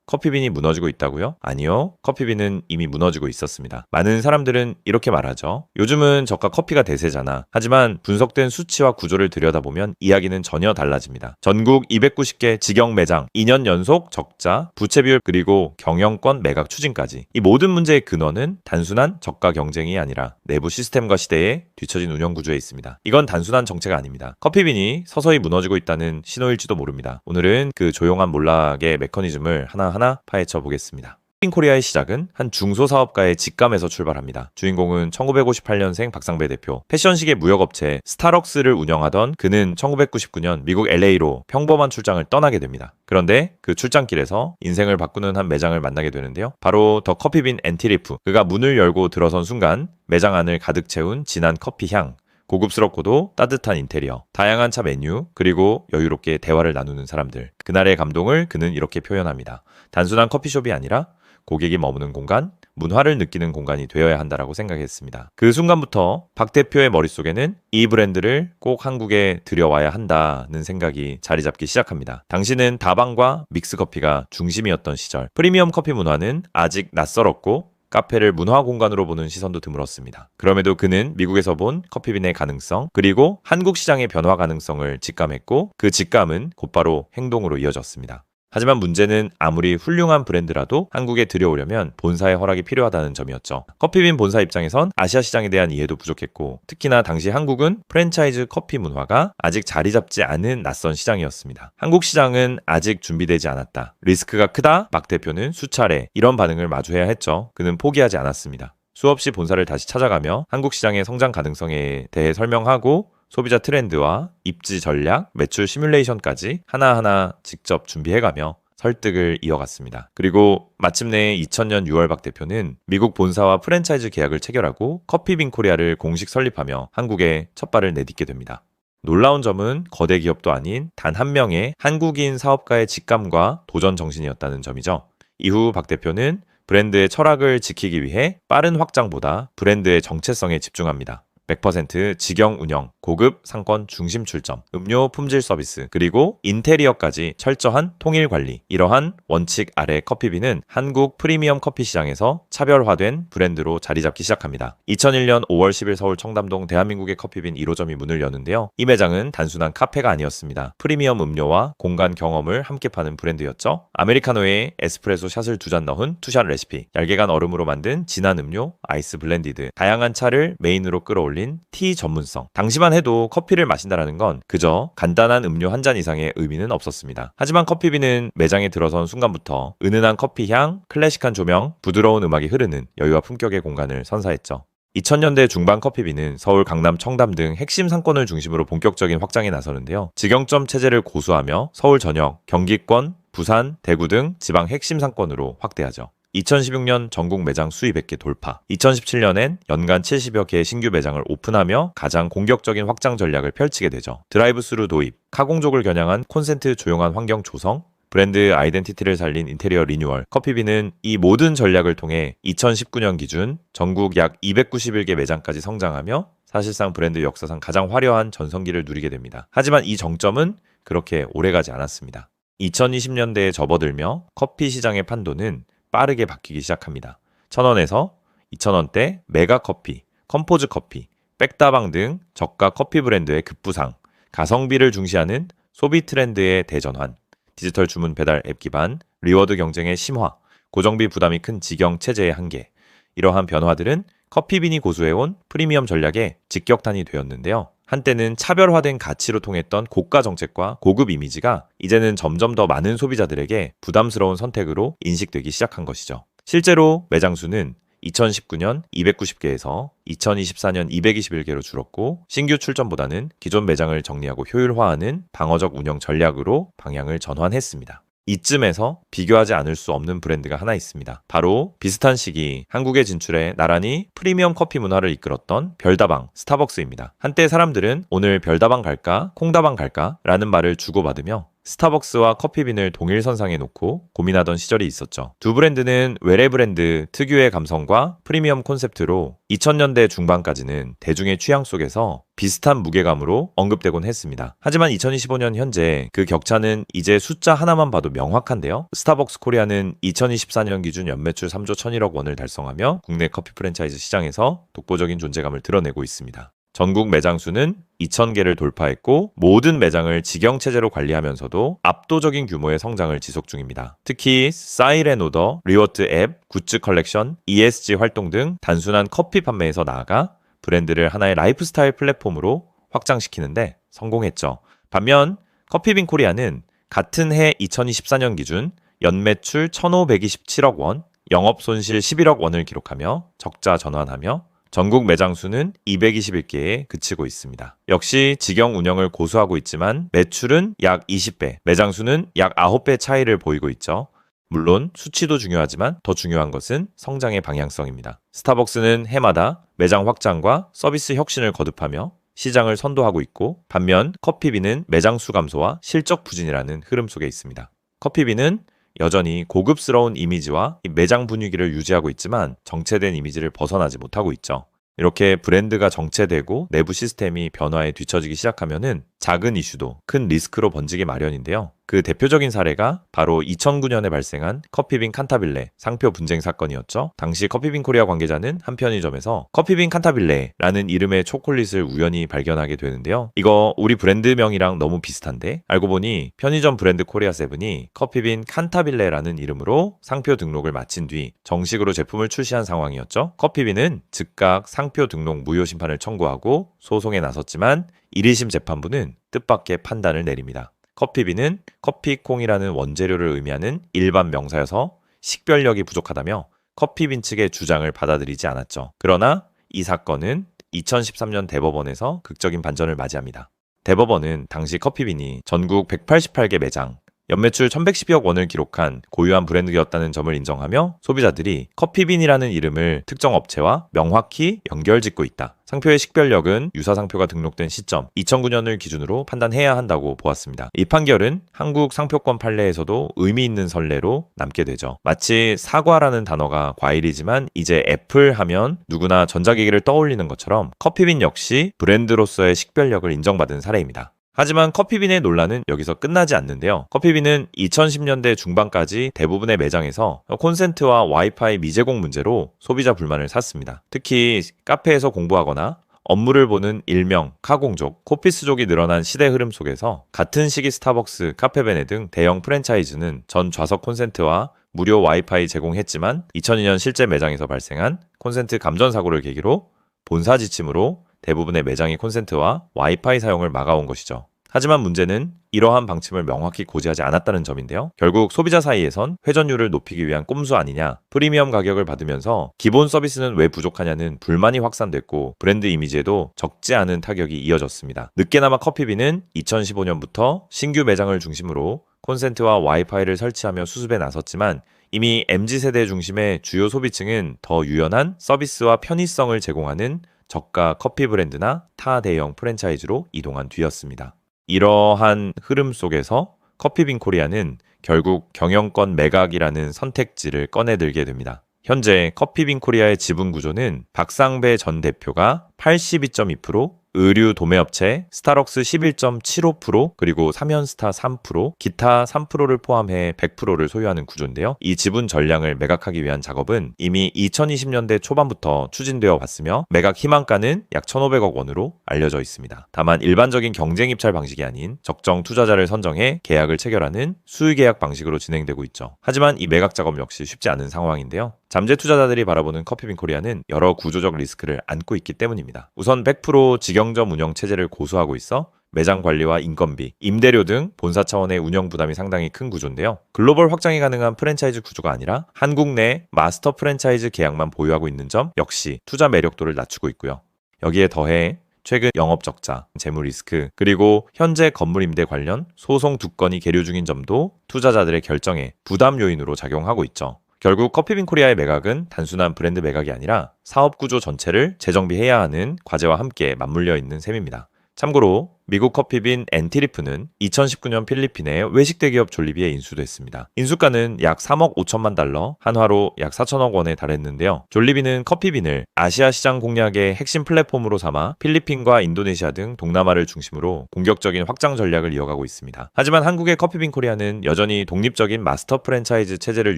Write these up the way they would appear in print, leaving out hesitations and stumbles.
커피빈이 무너지고 있다고요? 아니요. 커피빈은 이미 무너지고 있었습니다. 많은 사람들은 이렇게 말하죠. 요즘은 저가 커피가 대세잖아. 하지만 분석된 수치와 구조를 들여다보면 이야기는 전혀 달라집니다. 전국 290개 직영 매장, 2년 연속 적자, 부채 비율 그리고 경영권 매각 추진까지. 이 모든 문제의 근원은 단순한 저가 경쟁이 아니라 내부 시스템과 시대에 뒤처진 운영 구조에 있습니다. 이건 단순한 정체가 아닙니다. 커피빈이 서서히 무너지고 있다는 신호일지도 모릅니다. 오늘은 그 조용한 몰락의 메커니즘을 하나하나 파헤쳐 보겠습니다. 커피빈코리아의 시작은 한 중소사업가의 직감에서 출발합니다. 주인공은 1958년생 박상배 대표. 패션시계 무역업체 스타럭스를 운영하던 그는 1999년 미국 LA로 평범한 출장을 떠나게 됩니다. 그런데 그 출장길에서 인생을 바꾸는 한 매장을 만나게 되는데요. 바로 더 커피빈 엔티리프. 그가 문을 열고 들어선 순간 매장 안을 가득 채운 진한 커피 향, 고급스럽고도 따뜻한 인테리어, 다양한 차 메뉴, 그리고 여유롭게 대화를 나누는 사람들. 그날의 감동을 그는 이렇게 표현합니다. 단순한 커피숍이 아니라 고객이 머무는 공간, 문화를 느끼는 공간이 되어야 한다라고 생각했습니다. 그 순간부터 박 대표의 머릿속에는 이 브랜드를 꼭 한국에 들여와야 한다는 생각이 자리 잡기 시작합니다. 당시는 다방과 믹스커피가 중심이었던 시절, 프리미엄 커피 문화는 아직 낯설었고 카페를 문화 공간으로 보는 시선도 드물었습니다. 그럼에도 그는 미국에서 본 커피빈의 가능성, 그리고 한국 시장의 변화 가능성을 직감했고 그 직감은 곧바로 행동으로 이어졌습니다. 하지만 문제는 아무리 훌륭한 브랜드라도 한국에 들여오려면 본사의 허락이 필요하다는 점이었죠. 커피빈 본사 입장에선 아시아 시장에 대한 이해도 부족했고 특히나 당시 한국은 프랜차이즈 커피 문화가 아직 자리 잡지 않은 낯선 시장이었습니다. 한국 시장은 아직 준비되지 않았다. 리스크가 크다. 박 대표는 수차례 이런 반응을 마주해야 했죠. 그는 포기하지 않았습니다. 수없이 본사를 다시 찾아가며 한국 시장의 성장 가능성에 대해 설명하고 소비자 트렌드와 입지 전략, 매출 시뮬레이션까지 하나하나 직접 준비해가며 설득을 이어갔습니다. 그리고 마침내 2000년 6월 박 대표는 미국 본사와 프랜차이즈 계약을 체결하고 커피빈 코리아를 공식 설립하며 한국에 첫 발을 내딛게 됩니다. 놀라운 점은 거대 기업도 아닌 단 한 명의 한국인 사업가의 직감과 도전 정신이었다는 점이죠. 이후 박 대표는 브랜드의 철학을 지키기 위해 빠른 확장보다 브랜드의 정체성에 집중합니다. 100% 직영 운영, 고급 상권 중심 출점, 음료 품질 서비스, 그리고 인테리어까지 철저한 통일 관리. 이러한 원칙 아래 커피빈은 한국 프리미엄 커피 시장에서 차별화된 브랜드로 자리 잡기 시작합니다. 2001년 5월 10일 서울 청담동 대한민국의 커피빈 1호점이 문을 여는데요. 이 매장은 단순한 카페가 아니었습니다. 프리미엄 음료와 공간 경험을 함께 파는 브랜드였죠. 아메리카노에 에스프레소 샷을 2잔 넣은 투샷 레시피, 얇게 간 얼음으로 만든 진한 음료, 아이스 블렌디드, 다양한 차를 메인으로 끌어올린 티 전문성. 당시만 해도 커피를 마신다라는 건 그저 간단한 음료 한 잔 이상의 의미는 없었습니다. 하지만 커피빈은 매장에 들어선 순간부터 은은한 커피 향, 클래식한 조명, 부드러운 음악이 흐르는 여유와 품격의 공간을 선사했죠. 2000년대 중반 커피빈은 서울, 강남, 청담 등 핵심 상권을 중심으로 본격적인 확장에 나서는데요. 직영점 체제를 고수하며 서울 전역, 경기권, 부산, 대구 등 지방 핵심 상권으로 확대하죠. 2016년 전국 매장 수 200개 돌파, 2017년엔 연간 70여 개의 신규 매장을 오픈하며 가장 공격적인 확장 전략을 펼치게 되죠. 드라이브스루 도입, 카공족을 겨냥한 콘센트 조용한 환경 조성, 브랜드 아이덴티티를 살린 인테리어 리뉴얼. 커피빈은 이 모든 전략을 통해 2019년 기준 전국 약 291개 매장까지 성장하며 사실상 브랜드 역사상 가장 화려한 전성기를 누리게 됩니다. 하지만 이 정점은 그렇게 오래가지 않았습니다. 2020년대에 접어들며 커피 시장의 판도는 빠르게 바뀌기 시작합니다. 1,000원에서 2,000원대 메가커피, 컴포즈 커피, 백다방 등 저가 커피 브랜드의 급부상, 가성비를 중시하는 소비 트렌드의 대전환, 디지털 주문 배달 앱 기반, 리워드 경쟁의 심화, 고정비 부담이 큰 직영 체제의 한계. 이러한 변화들은 커피빈이 고수해온 프리미엄 전략의 직격탄이 되었는데요. 한때는 차별화된 가치로 통했던 고가 정책과 고급 이미지가 이제는 점점 더 많은 소비자들에게 부담스러운 선택으로 인식되기 시작한 것이죠. 실제로 매장 수는 2019년 290개에서 2024년 221개로 줄었고 신규 출점보다는 기존 매장을 정리하고 효율화하는 방어적 운영 전략으로 방향을 전환했습니다. 이쯤에서 비교하지 않을 수 없는 브랜드가 하나 있습니다. 바로 비슷한 시기 한국에 진출해 나란히 프리미엄 커피 문화를 이끌었던 별다방, 스타벅스입니다. 한때 사람들은 오늘 별다방 갈까, 콩다방 갈까? 라는 말을 주고받으며 스타벅스와 커피빈을 동일 선상에 놓고 고민하던 시절이 있었죠. 두 브랜드는 외래 브랜드 특유의 감성과 프리미엄 콘셉트로 2000년대 중반까지는 대중의 취향 속에서 비슷한 무게감으로 언급되곤 했습니다. 하지만 2025년 현재 그 격차는 이제 숫자 하나만 봐도 명확한데요. 스타벅스 코리아는 2024년 기준 연매출 3조 1001억 원을 달성하며 국내 커피 프랜차이즈 시장에서 독보적인 존재감을 드러내고 있습니다. 전국 매장 수는 2,000개를 돌파했고 모든 매장을 직영체제로 관리하면서도 압도적인 규모의 성장을 지속 중입니다. 특히 사이렌 오더, 리워트 앱, 굿즈 컬렉션, ESG 활동 등 단순한 커피 판매에서 나아가 브랜드를 하나의 라이프스타일 플랫폼으로 확장시키는데 성공했죠. 반면 커피빈 코리아는 같은 해 2024년 기준 연매출 1,527억 원, 영업손실 11억 원을 기록하며 적자 전환하며 전국 매장 수는 221개에 그치고 있습니다. 역시 직영 운영을 고수하고 있지만 매출은 약 20배, 매장 수는 약 9배 차이를 보이고 있죠. 물론 수치도 중요하지만 더 중요한 것은 성장의 방향성입니다. 스타벅스는 해마다 매장 확장과 서비스 혁신을 거듭하며 시장을 선도하고 있고 반면 커피빈은 매장 수 감소와 실적 부진이라는 흐름 속에 있습니다. 커피빈은 여전히 고급스러운 이미지와 매장 분위기를 유지하고 있지만 정체된 이미지를 벗어나지 못하고 있죠. 이렇게 브랜드가 정체되고 내부 시스템이 변화에 뒤처지기 시작하면은 작은 이슈도 큰 리스크로 번지기 마련인데요. 그 대표적인 사례가 바로 2009년에 발생한 커피빈 칸타빌레 상표 분쟁 사건이었죠. 당시 커피빈 코리아 관계자는 한 편의점에서 커피빈 칸타빌레라는 이름의 초콜릿을 우연히 발견하게 되는데요. 이거 우리 브랜드명이랑 너무 비슷한데? 알고 보니 편의점 브랜드 코리아 세븐이 커피빈 칸타빌레라는 이름으로 상표 등록을 마친 뒤 정식으로 제품을 출시한 상황이었죠. 커피빈은 즉각 상표 등록 무효 심판을 청구하고 소송에 나섰지만 1위심 재판부는 뜻밖의 판단을 내립니다. 커피빈은 커피콩이라는 원재료를 의미하는 일반 명사여서 식별력이 부족하다며 커피빈 측의 주장을 받아들이지 않았죠. 그러나 이 사건은 2013년 대법원에서 극적인 반전을 맞이합니다. 대법원은 당시 커피빈이 전국 188개 매장, 연매출 1112억 원을 기록한 고유한 브랜드였다는 점을 인정하며 소비자들이 커피빈이라는 이름을 특정 업체와 명확히 연결짓고 있다. 상표의 식별력은 유사 상표가 등록된 시점 2009년을 기준으로 판단해야 한다고 보았습니다. 이 판결은 한국 상표권 판례에서도 의미 있는 선례로 남게 되죠. 마치 사과라는 단어가 과일이지만 이제 애플 하면 누구나 전자기기를 떠올리는 것처럼 커피빈 역시 브랜드로서의 식별력을 인정받은 사례입니다. 하지만 커피빈의 논란은 여기서 끝나지 않는데요. 커피빈은 2010년대 중반까지 대부분의 매장에서 콘센트와 와이파이 미제공 문제로 소비자 불만을 샀습니다. 특히 카페에서 공부하거나 업무를 보는 일명 카공족, 코피스족이 늘어난 시대 흐름 속에서 같은 시기 스타벅스, 카페베네 등 대형 프랜차이즈는 전 좌석 콘센트와 무료 와이파이 제공했지만 2002년 실제 매장에서 발생한 콘센트 감전 사고를 계기로 본사 지침으로 대부분의 매장의 콘센트와 와이파이 사용을 막아온 것이죠. 하지만 문제는 이러한 방침을 명확히 고지하지 않았다는 점인데요. 결국 소비자 사이에선 회전율을 높이기 위한 꼼수 아니냐, 프리미엄 가격을 받으면서 기본 서비스는 왜 부족하냐는 불만이 확산됐고 브랜드 이미지에도 적지 않은 타격이 이어졌습니다. 늦게나마 커피빈은 2015년부터 신규 매장을 중심으로 콘센트와 와이파이를 설치하며 수습에 나섰지만 이미 MZ세대 중심의 주요 소비층은 더 유연한 서비스와 편의성을 제공하는 저가 커피 브랜드나 타 대형 프랜차이즈로 이동한 뒤였습니다. 이러한 흐름 속에서 커피빈 코리아는 결국 경영권 매각이라는 선택지를 꺼내들게 됩니다. 현재 커피빈 코리아의 지분 구조는 박상배 전 대표가 82.2%, 의류 도매업체 스타럭스 11.75%, 그리고 삼현스타 3%, 기타 3%를 포함해 100%를 소유하는 구조인데요. 이 지분 전량을 매각하기 위한 작업은 이미 2020년대 초반부터 추진되어 왔으며 매각 희망가는 약 1,500억 원으로 알려져 있습니다. 다만 일반적인 경쟁 입찰 방식이 아닌 적정 투자자를 선정해 계약을 체결하는 수의계약 방식으로 진행되고 있죠. 하지만 이 매각 작업 역시 쉽지 않은 상황인데요. 잠재 투자자들이 바라보는 커피빈 코리아는 여러 구조적 리스크를 안고 있기 때문입니다. 우선 100% 직영점 운영 체제를 고수하고 있어 매장 관리와 인건비, 임대료 등 본사 차원의 운영 부담이 상당히 큰 구조인데요. 글로벌 확장이 가능한 프랜차이즈 구조가 아니라 한국 내 마스터 프랜차이즈 계약만 보유하고 있는 점 역시 투자 매력도를 낮추고 있고요. 여기에 더해 최근 영업 적자, 재무 리스크, 그리고 현재 건물 임대 관련 소송 2건이 계류 중인 점도 투자자들의 결정에 부담 요인으로 작용하고 있죠. 결국 커피빈 코리아의 매각은 단순한 브랜드 매각이 아니라 사업 구조 전체를 재정비해야 하는 과제와 함께 맞물려 있는 셈입니다. 참고로 미국 커피빈 엔티리프는 2019년 필리핀의 외식 대기업 존리비에 인수됐습니다. 인수가는 약 3억 5천만 달러, 한화로 약 4천억 원에 달했는데요. 존리비는 커피빈을 아시아 시장 공략의 핵심 플랫폼으로 삼아 필리핀과 인도네시아 등 동남아를 중심으로 공격적인 확장 전략을 이어가고 있습니다. 하지만 한국의 커피빈 코리아는 여전히 독립적인 마스터 프랜차이즈 체제를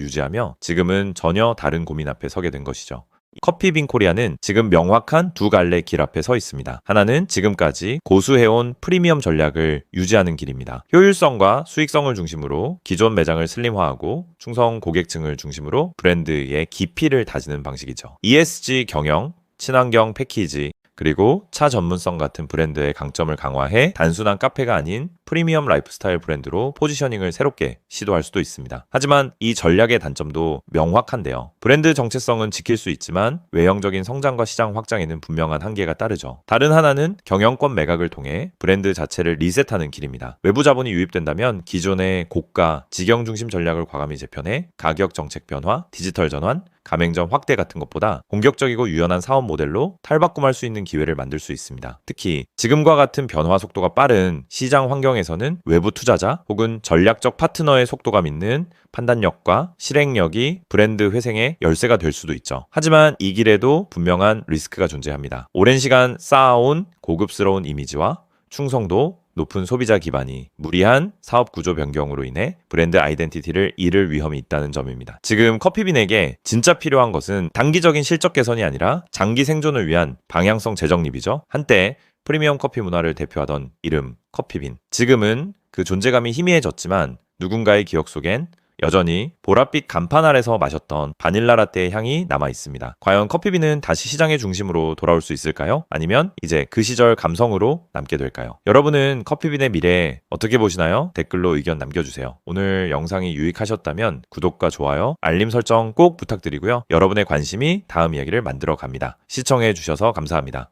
유지하며 지금은 전혀 다른 고민 앞에 서게 된 것이죠. 커피빈 코리아는 지금 명확한 두 갈래 길 앞에 서 있습니다. 하나는 지금까지 고수해온 프리미엄 전략을 유지하는 길입니다. 효율성과 수익성을 중심으로 기존 매장을 슬림화하고 충성 고객층을 중심으로 브랜드의 깊이를 다지는 방식이죠. ESG 경영, 친환경 패키지, 그리고 차 전문성 같은 브랜드의 강점을 강화해 단순한 카페가 아닌 프리미엄 라이프스타일 브랜드로 포지셔닝을 새롭게 시도할 수도 있습니다. 하지만 이 전략의 단점도 명확한데요. 브랜드 정체성은 지킬 수 있지만 외형적인 성장과 시장 확장에는 분명한 한계가 따르죠. 다른 하나는 경영권 매각을 통해 브랜드 자체를 리셋하는 길입니다. 외부 자본이 유입된다면 기존의 고가, 직영 중심 전략을 과감히 재편해 가격 정책 변화, 디지털 전환, 가맹점 확대 같은 것보다 공격적이고 유연한 사업 모델로 탈바꿈할 수 있는 기회를 만들 수 있습니다. 특히 지금과 같은 변화 속도가 빠른 시장 환경에서는 외부 투자자 혹은 전략적 파트너의 속도감 있는 판단력과 실행력이 브랜드 회생의 열쇠가 될 수도 있죠. 하지만 이 길에도 분명한 리스크가 존재합니다. 오랜 시간 쌓아온 고급스러운 이미지와 충성도, 높은 소비자 기반이 무리한 사업 구조 변경으로 인해 브랜드 아이덴티티를 잃을 위험이 있다는 점입니다. 지금 커피빈에게 진짜 필요한 것은 단기적인 실적 개선이 아니라 장기 생존을 위한 방향성 재정립이죠. 한때 프리미엄 커피 문화를 대표하던 이름 커피빈. 지금은 그 존재감이 희미해졌지만 누군가의 기억 속엔 여전히 보랏빛 간판 아래서 마셨던 바닐라 라떼의 향이 남아 있습니다. 과연 커피빈은 다시 시장의 중심으로 돌아올 수 있을까요? 아니면 이제 그 시절 감성으로 남게 될까요? 여러분은 커피빈의 미래 어떻게 보시나요? 댓글로 의견 남겨주세요. 오늘 영상이 유익하셨다면 구독과 좋아요, 알림 설정 꼭 부탁드리고요. 여러분의 관심이 다음 이야기를 만들어 갑니다. 시청해 주셔서 감사합니다.